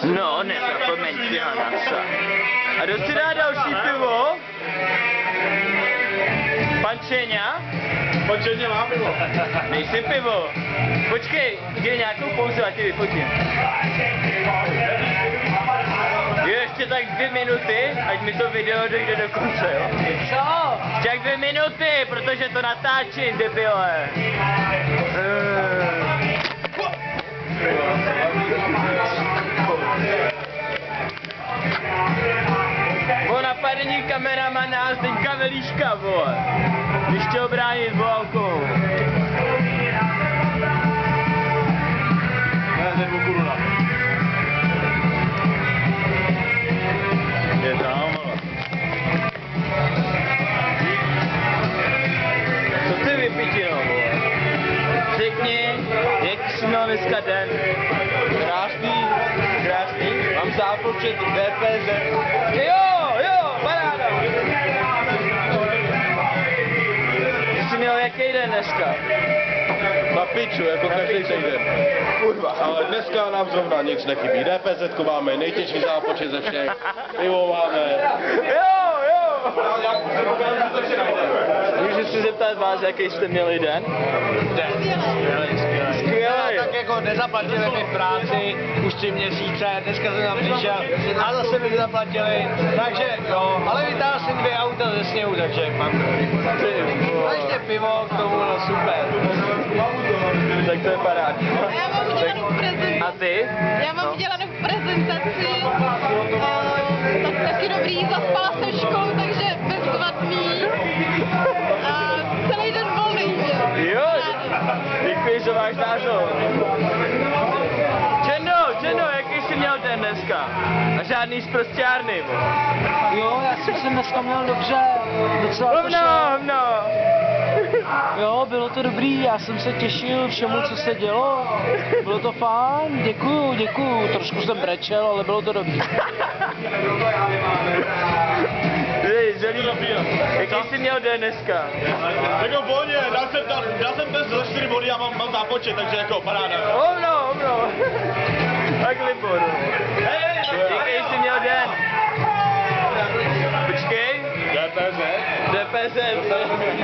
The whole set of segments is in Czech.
No, nezapomeň si ho napsat. A kdo si dá další pivo? Pančeňa? Pančeňa má pivo. Dej si pivo. Počkej, děj nějakou pauzu, ať ti vyfotím. Jo, ještě tak 2 minuty, ať mi to video dojde do konce, jo? Co? Tak 2 minuty, protože to natáčím, debile. Po napadení kameramana a Zdeňka Velíška, vole. Když tě obránit o alkoholu. Ne, nebo koruna. Je tam, ale. Co ty vypitino, vole? Řekni, jak jsi měl dneska den? Krásný. Krásný? Mám zápočet DPZ. Jo, paráda. Jsi měl jaký den dneska? Na piču, jako každý týden. Kurva. Ale dneska nám zrovna nic nechybí. DPZ máme, nejtěžší zápočet ze všech. Pivo máme. Jo. Můžu si zeptat vás, jaký jste měli den? Skvělej. Tak jako nezaplatili mi v práci už 3 měsíce, dneska jsem tam přišel a zase mi zaplatili, takže jo, ale vytáhl jsem 2 auta ze sněhu, takže mám a ještě pivo k tomu, no super. Tak to je paráda. Já mám udělanou prezentaci. A ty? Já mám udělanou prezentaci. Tak taky dobrý, zaspala jsem školu, takže bezvadný. A celý den volný. Jo, děkuji za váš názor. Čendo, jaký jsi měl den dneska? A žádný zprosťárny, bo. Jo, já jsem se dneska měl dobře, docela to šlo. Hovno. Jo, bylo to dobrý, já jsem se těšil všemu, co se dělo. Bylo to fajn, děkuju. Trošku jsem brečel, ale bylo to dobrý. Jaký jsi měl den dneska? Jako volně, dal jsem dnes za 4 body a mám zápočet, takže jako paráda. Hovno. Tak Libor. Jaký jsi měl den? Počkej. DPZ.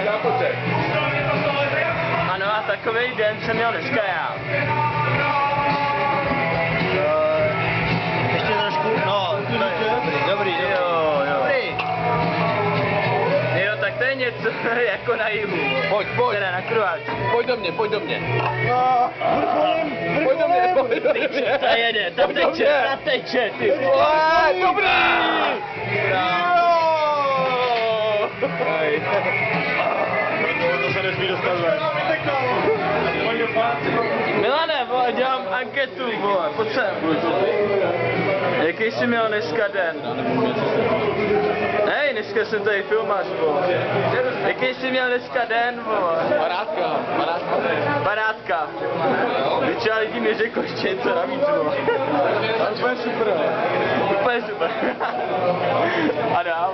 Zápočet. Ano, a takovej den jsem měl dneska já. Ještě trošku, no, dobrý. Jo. Dobrý. Jo, tak to je něco jako na jihu. Pojď. Teda na Kruáčku. Pojď do mě. Pojď do mě. Ta jede, ta teče, ty vole. Dobrý! To se nesmí dostat ven. Milane, vole, dělám anketu, vole, pojď sem. Jaký jsi měl dneska den? Hej, dneska jsem tady filmař, vole. Jaký jsi měl dneska den, vole? Parátka. Většina lidí mi řekl ještě něco navíc, vole. Úplně super. A dál.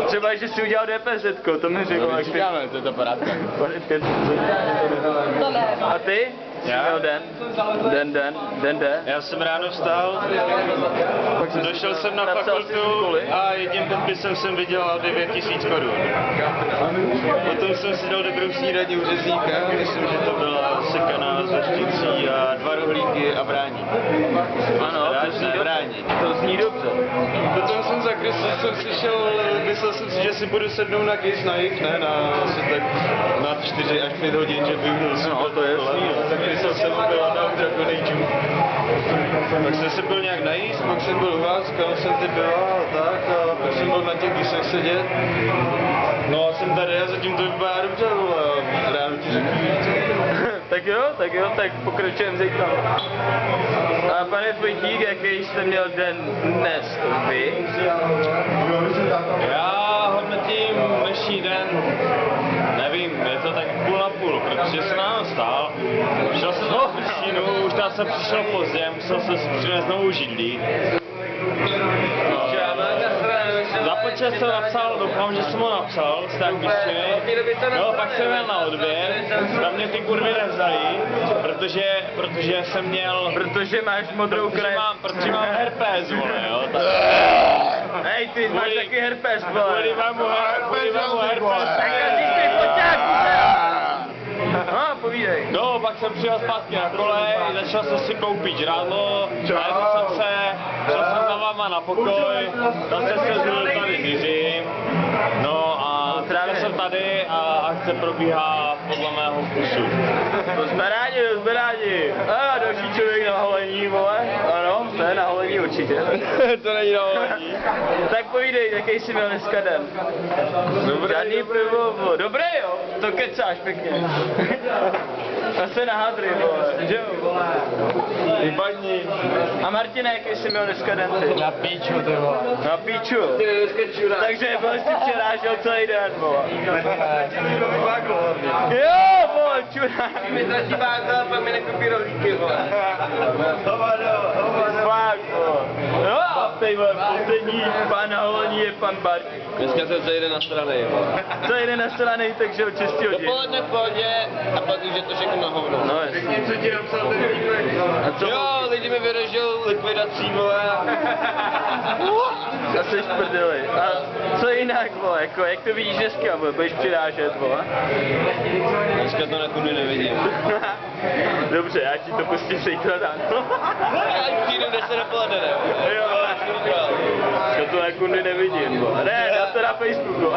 Třeba, že jsi udělal DPZ-ko, to mi řekl. No, říkáme, to je ta parátka. A ty? Jsi měl den? Den. Já jsem ráno vstal, došel jsem na fakultu a jedním podpisem jsem vydělal 9 000 korun. Potom jsem si dal dobrou snídaní u řezníka, myslím, že to byla sekaná s hořčicí a 2 rohlíky a brání. Ano, to zní dobře. Potom jsem zakreslil, myslel jsem si, že si budu sednout na kejs na jich, ne, na asi tak na 4 až 5 hodin, že vyhnul jsem to je jasný. Zakreslil jsem byla na drakonejčů. Pak jsem se byl nějak najíst, pak jsem byl u vás, kal jsem ty piva a tak, a pak jsem byl na těch kýsech sedět. No a jsem tady a zatím to vypadá dobře, vole, ráno ti řeknu víc. Tak jo, tak pokračujeme zítra. A pane Vojtík, jaký jste měl den dnes, vy? Já hodnotím dnešní den, nevím, je to tak půl na půl, protože jsem ráno vstál, šel jsem na Kristinu, už tam jsem přišel pozdě, musel jsem si přinést novou židlí. Započal jsem napsal, doufám, že jsem ho napsal, tak myšleny. No, pak jsem jel na odběr, tam mě ty kurvy nevzali, protože jsem měl... Protože máš modrou krev. Protože mám herpes, vole, jo. Hej, ty máš taky herpes, vole. Kvůli mému herpes. Tak každý z těch foťáků, no, povídej. No, pak jsem přijel zpátky na kole, začal jsem si koupit žrádlo, najedl jsem se, šel jsem za váma na pokoj, zase se zbyl tady Jiřím, no a teďka jsem tady a akce probíhá podle mého vkusu. To jsme rádi. A další člověk na holení, vole. Ano, to je na holení určitě. To není na holení. Tak povídej, jaký jsi měl dneska den? Žádný pivo, dobré jo, to kecáš pěkně. A se na hadry, vole, že jo? Vypadni. A Martine, jaký jsi měl dneska den ty? Na píču, ty vole. Na píču. Takže byl jsi přerážel celý den, vole. Jo, vole, čurák. Mi tratí báza, pak mi nekupí rohlíky, vole. Fakt, vole. No a ty vole, poslední pán na holení je pan Bart. Dneska jsem se jde na strany. To jde na strany, takže ho čistí hodin. Dopoledne v pohodě a pak už je to všechno na hovno. No jasně. Co ti napsal ten A co? Jo, lidi mi vyražil likvidací, vole. Zase šprdeli. A co jinak, vole, jako, jak to vidíš dneska, vole, budeš přirážet, vole? Dneska to na kudy nevidím. Dobře, já ti to pustím zítra ráno. Já přijdu 10 dopoledne, ne? Jo, dneska to na kundy nevidím, vole. Ne, já to na Facebooku.